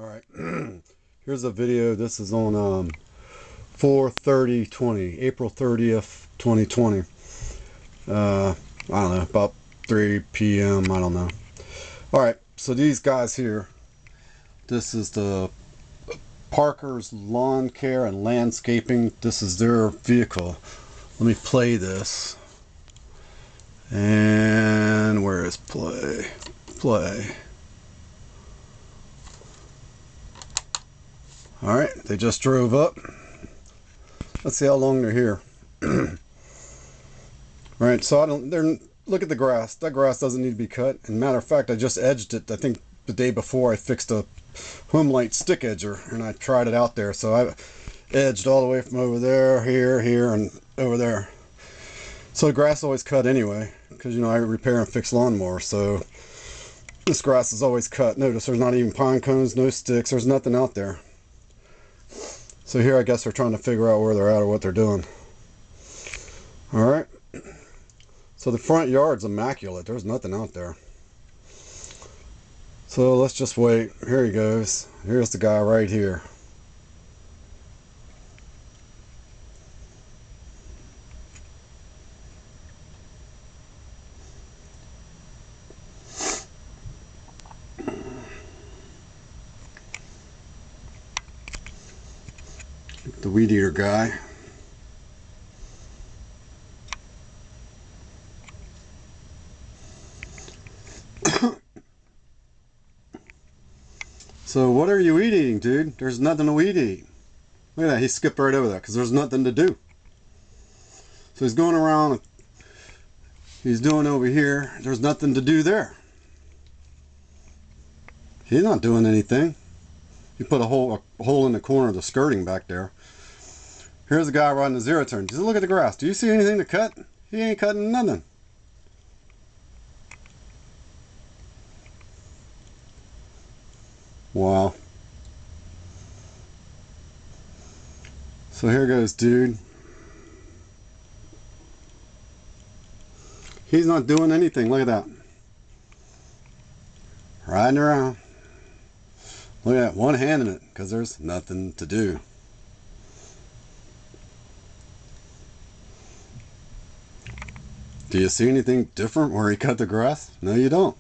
Alright, here's a video. This is on 4/30/20, April 30th, 2020. I don't know, about 3 p.m. I don't know. Alright, so these guys here, this is the Parker's Lawn Care and Landscaping. This is their vehicle. Let me play this. And where is play? Play. Alright, they just drove up. Let's see how long they're here. Alright, so look at the grass. That grass doesn't need to be cut. And matter of fact, I just edged it, I think the day before I fixed a home light stick edger, and I tried it out there. So I edged all the way from over there, here, and over there. So the grass is always cut anyway, because I repair and fix lawnmowers. So this grass is always cut. Notice there's not even pine cones, no sticks, there's nothing out there. So here I guess they're trying to figure out where they're at or what they're doing. Alright. So the front yard's immaculate. There's nothing out there. So let's just wait. Here he goes. Here's the guy right here. The weed eater guy. So what are you eating, dude? There's nothing to weed eat. Look at that, he skipped right over that because there's nothing to do. So he's going around, he's doing over here, there's nothing to do there. He's not doing anything. He put a hole in the corner of the skirting back there. Here's a guy riding a zero turn. Just look at the grass. Do you see anything to cut? He ain't cutting nothing. Wow. So here goes dude. He's not doing anything. Look at that. Riding around. Look at that. One hand in it because there's nothing to do. Do you see anything different where he cut the grass? No, you don't.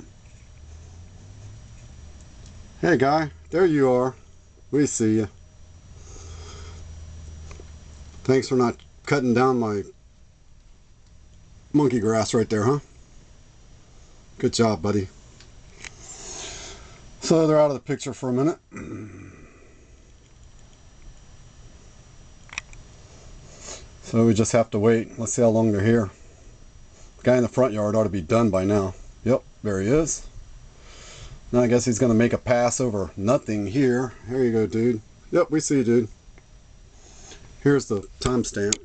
Hey guy, there you are. We see you. Thanks for not cutting down my monkey grass right there, huh? Good job, buddy. So they're out of the picture for a minute. So we just have to wait. Let's see how long they're here. The guy in the front yard ought to be done by now. Yep, there he is. Now I guess he's going to make a pass over nothing here. Here you go, dude. Yep, we see you, dude. Here's the timestamp.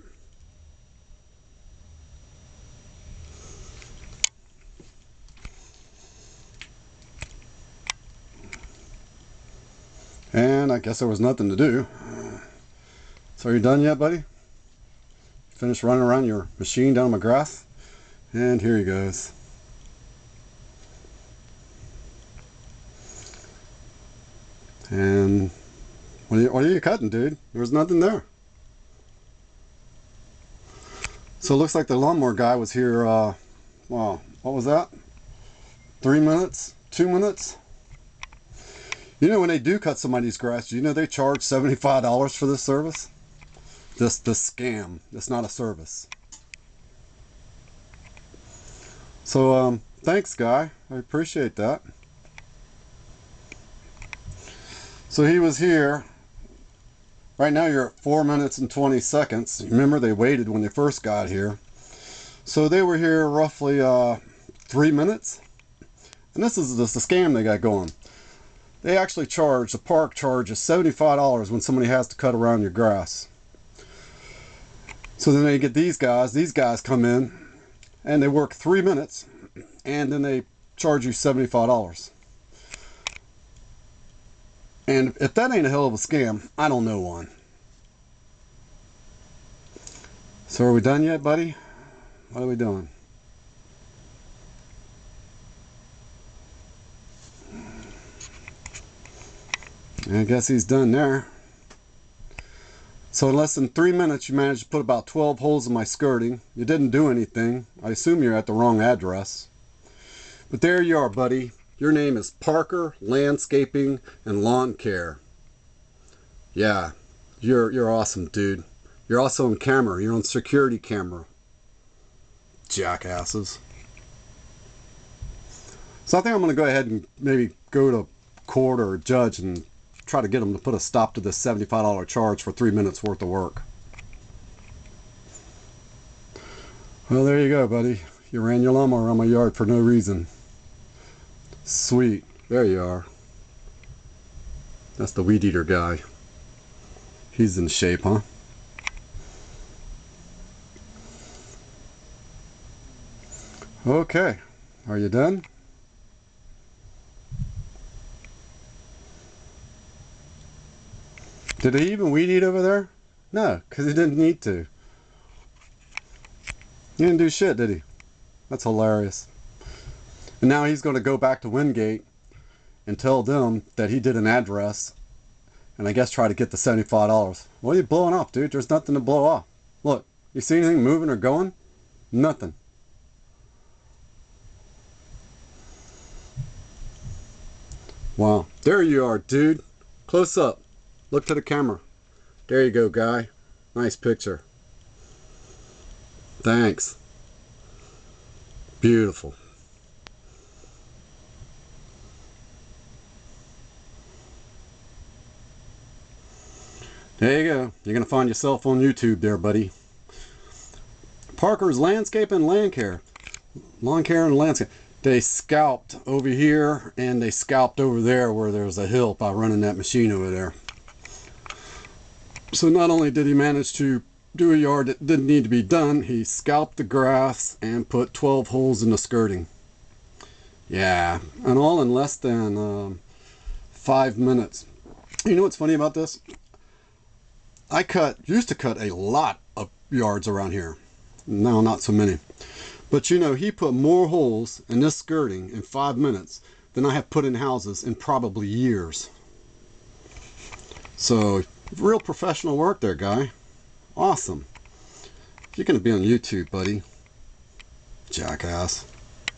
And I guess there was nothing to do. So are you done yet, buddy? Finished running around your machine down my grass? And here he goes. And what are you cutting, dude? There's nothing there. So it looks like the lawnmower guy was here, wow, what was that? 3 minutes? 2 minutes? You know when they do cut somebody's grass, you know they charge $75 for this service? This scam. It's not a service. So, thanks, guy. I appreciate that. So he was here. Right now you're at 4 minutes and 20 seconds. Remember, they waited when they first got here. So they were here roughly 3 minutes. And this is the scam they got going. They actually charge, the park charges $75 when somebody has to cut around your grass. So then they get these guys come in and they work 3 minutes and then they charge you $75. And if that ain't a hell of a scam, I don't know one. So are we done yet, buddy? What are we doing? I guess he's done there. So in less than 3 minutes, you managed to put about 12 holes in my skirting. You didn't do anything. I assume you're at the wrong address. But there you are, buddy. Your name is Parker Landscaping and Lawn Care. Yeah, you're awesome, dude. You're also on camera. You're on security camera. Jackasses. So I think I'm going to go ahead and maybe go to court or a judge and try to get them to put a stop to this $75 charge for 3 minutes worth of work. Well, there you go, buddy. You ran your lawnmower around my yard for no reason. Sweet. There you are. That's the weed eater guy. He's in shape, huh? Okay. Are you done? Did he even weed eat over there? No, because he didn't need to. He didn't do shit, did he? That's hilarious. And now he's going to go back to Windgate and tell them that he did an address and I guess try to get the $75. What are you blowing off, dude? There's nothing to blow off. Look, you see anything moving or going? Nothing. Wow. There you are, dude. Close up. Look to the camera. There you go, guy. Nice picture. Thanks. Beautiful. There you go. You're going to find yourself on YouTube there, buddy. Parker's Landscape and Lawn Care. Lawn Care and Landscape. They scalped over here and they scalped over there where there's a hill by running that machine over there. So not only did he manage to do a yard that didn't need to be done, he scalped the grass and put 12 holes in the skirting. Yeah, and all in less than 5 minutes. You know what's funny about this? I used to cut a lot of yards around here. Now not so many. But you know, he put more holes in this skirting in 5 minutes than I have put in houses in probably years. So, real professional work there, guy. Awesome. You're going to be on YouTube, buddy. Jackass.